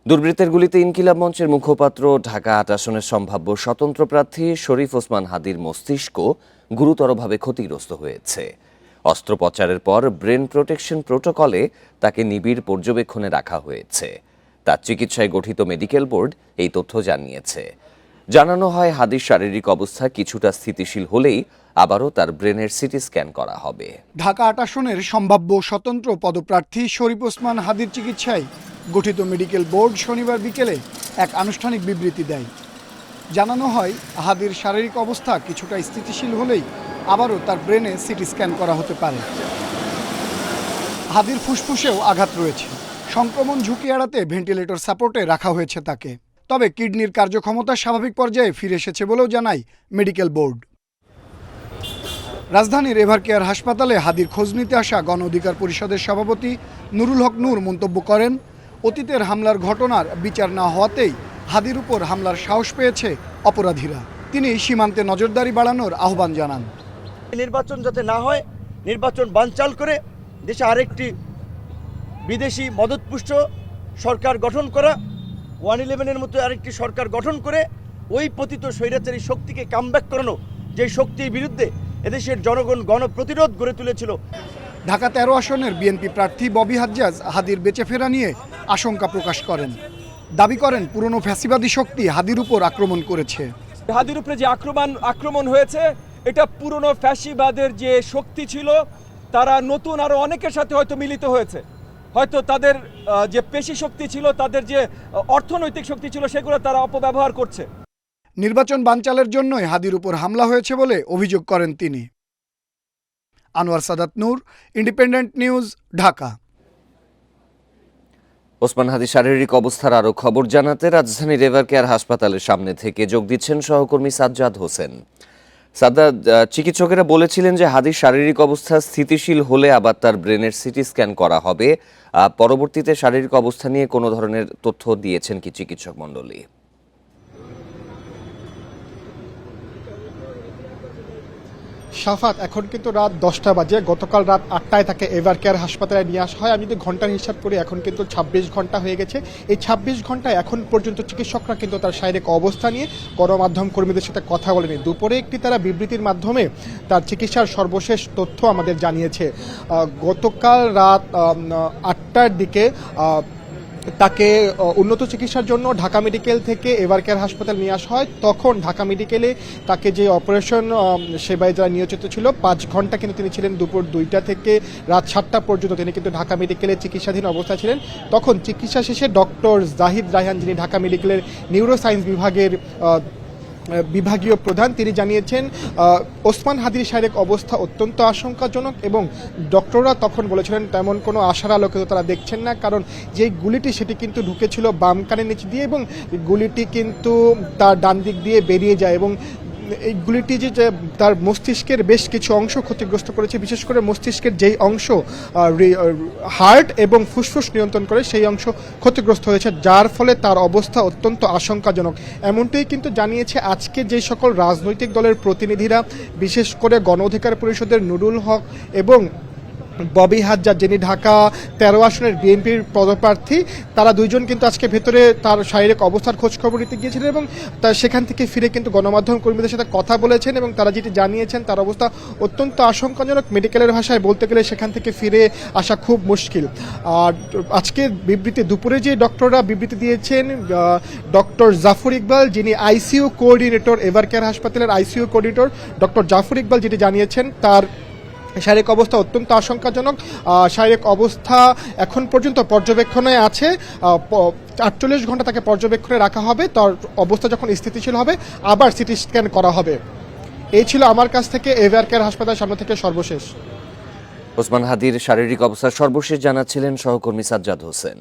দুর্বৃত্তের গুলিতে ইনকিলাব মঞ্চের মুখপাত্র ঢাকা ৮ আসনের সম্ভাব্য স্বতন্ত্র প্রার্থী শরীফ ওসমান হাদীর মস্তিষ্ক গুরুতরভাবে ক্ষতিগ্রস্ত হয়েছে। অস্ত্রোপচারের পর ব্রেন প্রোটেকশন প্রোটোকলে তাকে নিবিড় পর্যবেক্ষণে রাখা হয়েছে। তার চিকিৎসায় গঠিত মেডিকেল বোর্ড এই তথ্য জানিয়েছে। জানানো হয় হাদীর শারীরিক অবস্থা কিছুটা স্থিতিশীল হলেই আবারও তার ব্রেনের সিটি স্ক্যান করা হবে। ঢাকা ৮ আসনের সম্ভাব্য স্বতন্ত্র পদপ্রার্থী শরীফ ওসমান হাদীর চিকিৎসায় গঠিত মেডিকেল বোর্ড শনিবার বিকেলে এক আনুষ্ঠানিক বিবৃতি দেয়। জানানো হয় হাদীর শারীরিক অবস্থা কিছুটা স্থিতিশীল হলেই আবারও তার ব্রেনে সিটি স্ক্যান করা হতে পারে। হাদীর ফুসফুসেও আঘাত রয়েছে। সংক্রমণ ঝুঁকি এড়াতে ভেন্টিলেটর সাপোর্টে রাখা হয়েছে তাকে। তবে কিডনির কার্যক্ষমতা স্বাভাবিক পর্যায়ে ফিরে এসেছে বলেও জানায় মেডিকেল বোর্ড। রাজধানীর এভারকেয়ার হাসপাতালে হাদীর খোঁজ নিতে আসা গণ অধিকার পরিষদের সভাপতি নুরুল হক নূর মন্তব্য করেন, অতীতের হামলার ঘটনার বিচার না হওয়াতেই হাদীর উপর হামলার সাহস পেয়েছে অপরাধীরা। তিনি সীমান্তে নজরদারি বাড়ানোর আহ্বান জানান। নির্বাচন যাতে না হয়, নির্বাচন বানচাল করে দেশে আরেকটি বিদেশি মদতপুষ্ট সরকার গঠন করা, 111-এর মতো আরেকটি সরকার গঠন করে ওই পতিত স্বৈরাচারী শক্তিকে কামব্যাক করানো, যে শক্তির বিরুদ্ধে এদেশের জনগণ গণপ্রতিরোধ গড়ে তুলেছিল। ঢাকা ১৩ আসনের বিএনপি প্রার্থী ববি হাজ্জাজ হাদীর বেঁচে ফেরা নিয়ে আশঙ্কা প্রকাশ করেন। দাবি করেন পুরনো ফ্যাসিবাদী শক্তি হাদীর উপর আক্রমণ করেছে। হাদীর উপরে যে আক্রমণ হয়েছে, এটা পুরনো ফ্যাসিবাদের যে শক্তি ছিল তারা নতুন আরো অনেকের সাথে হয়তো মিলিত হয়েছে। হয়তো তাদের যে পেশি শক্তি ছিল, তাদের যে অর্থনৈতিক শক্তি ছিল, সেগুলো তারা অপব্যবহার করছে। নির্বাচন বানচালের জন্যই হাদীর উপর হামলা হয়েছে বলে অভিযোগ করেন তিনি। আনোয়ার সাদাত নূর, ইন্ডিপেন্ডেন্ট নিউজ, ঢাকা। ওসমান হাদীর শারীরিক অবস্থার আরও খবর জানাতে রাজধানীর এভারকেয়ার হাসপাতালের সামনে থেকে যোগ দিচ্ছেন সহকর্মী সাজ্জাদ হোসেন। সাজ্জাদ, চিকিৎসকেরা বলেছিলেন যে হাদীর শারীরিক অবস্থা স্থিতিশীল হলে আবার তার ব্রেনের সিটি স্ক্যান করা হবে। পরবর্তীতে শারীরিক অবস্থা নিয়ে কোনো ধরনের তথ্য দিয়েছেন কি চিকিৎসক মণ্ডলী? শাফাত, এখন কিন্তু রাত 10টা বাজে। গতকাল রাত 8টায় তাকে এভারকেয়ার হাসপাতালে নিয়ে আসা হয়। আমি যদি ঘন্টার হিসাব করি, এখন কিন্তু 26 ঘন্টা হয়ে গেছে। এই 26 ঘন্টায় এখন পর্যন্ত চিকিৎসকরা কিন্তু তার শারীরিক অবস্থা নিয়ে গণমাধ্যম কর্মীদের সাথে কথা বলেনি। দুপুরে একটি তারা বিবৃতির মাধ্যমে তার চিকিৎসার সর্বশেষ তথ্য আমাদের জানিয়েছে। গতকাল রাত 8টার দিকে তাকে উন্নত চিকিৎসার জন্য ঢাকা মেডিকেল থেকে এভারকেয়ার হাসপাতাল নিয়ে আসা হয়। তখন ঢাকা মেডিকেলে তাকে যে অপারেশন সেবায় যারা নিয়োজিত ছিল, 5 ঘন্টা কিন্তু তিনি ছিলেন। দুপুর 2টা থেকে রাত 7টা পর্যন্ত তিনি কিন্তু ঢাকা মেডিকেলে চিকিৎসাধীন অবস্থায় ছিলেন। তখন চিকিৎসা শেষে ডক্টর জাহিদ রায়হান, যিনি ঢাকা মেডিকেলের নিউরোসায়েন্স বিভাগের বিভাগীয় প্রধান, তিনি জানিয়েছেন ওসমান হাদীর শারীরিক অবস্থা অত্যন্ত আশঙ্কাজনক এবং ডক্টররা তখন বলেছিলেন তেমন কোনো আশার আলোকে তো তারা দেখছেন না, কারণ যেই গুলিটি সেটি কিন্তু ঢুকেছিল বাম কানের নিচ দিয়ে এবং গুলিটি কিন্তু তার ডান দিক দিয়ে বেরিয়ে যায় এবং এই গুলিটি যে তার মস্তিষ্কের বেশ কিছু অংশ ক্ষতিগ্রস্ত করেছে, বিশেষ করে মস্তিষ্কের যেই অংশ হার্ট এবং ফুসফুস নিয়ন্ত্রণ করে সেই অংশ ক্ষতিগ্রস্ত হয়েছে, যার ফলে তার অবস্থা অত্যন্ত আশঙ্কাজনক। এমনটাই কিন্তু জানিয়েছে আজকে যে সকল রাজনৈতিক দলের প্রতিনিধিরা, বিশেষ করে গণ অধিকার পরিষদের নুরুল হক এবং ববি হাজ্জাজ, যিনি ঢাকা 13 আসনের বিএনপির পদপ্রার্থী, তারা দুইজন কিন্তু আজকে ভেতরে তার শারীরিক অবস্থার খোঁজখবর নিতে গিয়েছিলেন এবং সেখান থেকে ফিরে কিন্তু গণমাধ্যম কর্মীদের সাথে কথা বলেছেন এবং তারা যেটি জানিয়েছেন তার অবস্থা অত্যন্ত আশঙ্কাজনক। মেডিকেলের ভাষায় বলতে গেলে সেখান থেকে ফিরে আসা খুব মুশকিল। আর আজকের বিবৃতি, দুপুরে যে ডক্টররা বিবৃতি দিয়েছেন, ডক্টর জাফর ইকবাল, যিনি আইসিইউ কোঅর্ডিনেটর, এভারকেয়ার হাসপাতালের ICU coordinator doctor Zafar Iqbal যেটি জানিয়েছেন, তার শারীরিক অবস্থা অত্যন্ত আশঙ্কাজনক। শারীরিক অবস্থা এখন পর্যন্ত পর্যবেক্ষণে আছে। 48 ঘন্টা তাকে পর্যবেক্ষণে রাখা হবে। তার অবস্থা যখন স্থিতিশীল হবে আবার সিটি স্ক্যান করা হবে। এই ছিল আমার কাছ থেকে এভারকেয়ার হাসপাতালের সামনে থেকে সর্বশেষ। ওসমান হাদীর শারীরিক অবস্থার সর্বশেষ জানাচ্ছিলেন সহকর্মী সাজ্জাদ হোসেন।